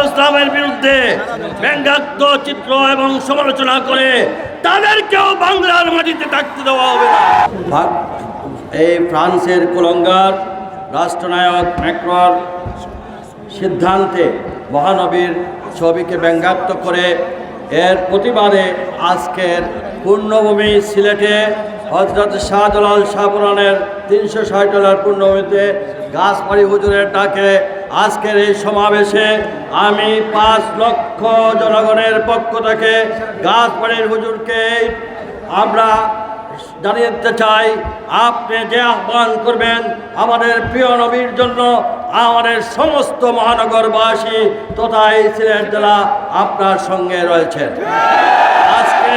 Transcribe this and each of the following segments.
ইসলামের বিরুদ্ধে ব্যঙ্গাত্মক চিত্র এবং সমালোচনা করে তাদেরকেও বাংলার মাটিতে থাকতে দেওয়া হবে না। এই ফ্রান্সের কুলঙ্গার রাষ্ট্রনায়ক ম্যাক্রোর সিদ্ধান্তে মহানবীর ছবিকে ব্যঙ্গাত্মক করে এর প্রতিবাদে আজকের পূর্ণভূমি সিলেটে হযরত শাহজালাল শাহপুরানের 360 পূর্ণভূমিতে গাছবাড়ি হুজুরের ডাকে আজকের এই সমাবেশে আমি 5 লক্ষ জনগণের পক্ষ থেকে গাছবাড়ির হুজুরকে আমরা জানিয়ে দিতে চাই, আপনি যে আহ্বান করবেন আমাদের প্রিয় নবীর জন্য আমাদের সমস্ত মহানগরবাসী তথা এই সিলেট জেলা আপনার সঙ্গে রয়েছে। আজকে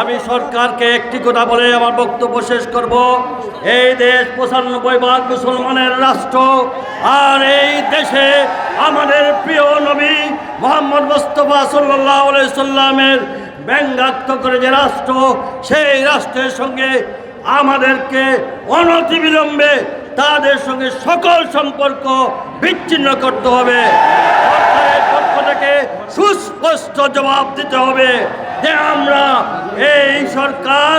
আমি সরকারকে একটি কথা বলে আমার বক্তব্য শেষ করব। এই দেশ 95 মুসলমানের রাষ্ট্র, আর এই দেশে আমাদের প্রিয় নবী মুহাম্মদ মুস্তাফা সাল্লাল্লাহু আলাইহি সাল্লামের ব্যঙ্গাত্মক করে যে রাষ্ট্র, সেই রাষ্ট্রের সঙ্গে আমাদেরকে অনতিবিলম্বে তাদের সঙ্গে সকল সম্পর্ক বিচ্ছিন্ন করতে হবে। সরকারের পক্ষ থেকে সুস্পষ্ট জবাব দিতে হবে যে আমরা এই সরকার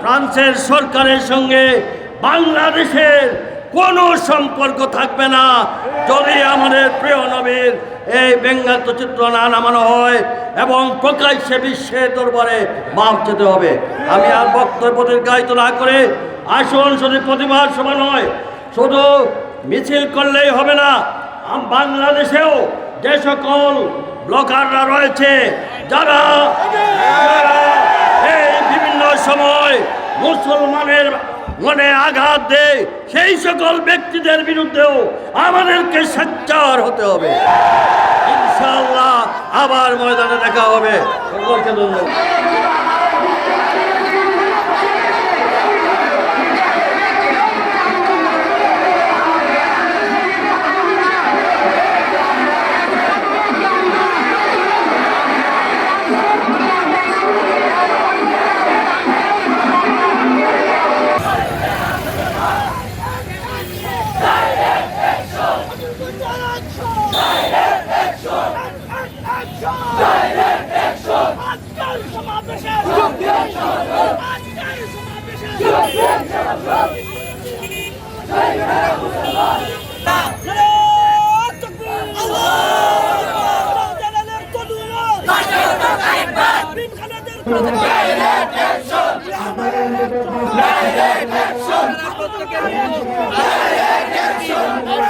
ফ্রান্সের সরকারের সঙ্গে বাংলাদেশের কোনো সম্পর্ক থাকবে না যদি আমাদের প্রিয় নবীর এই ব্যঙ্গাত্মক চিত্র না নামানো হয় এবং প্রকাশ্যে বিশ্বের দরবারে মাপ যেতে হবে। আমি আর বক্তব্য দীর্ঘায়িত না করে আসুন, শুধু প্রতিবাদ সভা নয়, শুধু মিছিল করলেই হবে না। বাংলাদেশেও যে সকল ব্লগাররা রয়েছে যারা এই বিভিন্ন সময় মুসলমানের মনে আঘাত দেয়, সেই সকল ব্যক্তিদের বিরুদ্ধেও আমাদেরকে সোচ্চার হতে হবে। ইনশাআল্লাহ আবার ময়দানে দেখা হবে। সকলকে ধন্যবাদ। Direct action!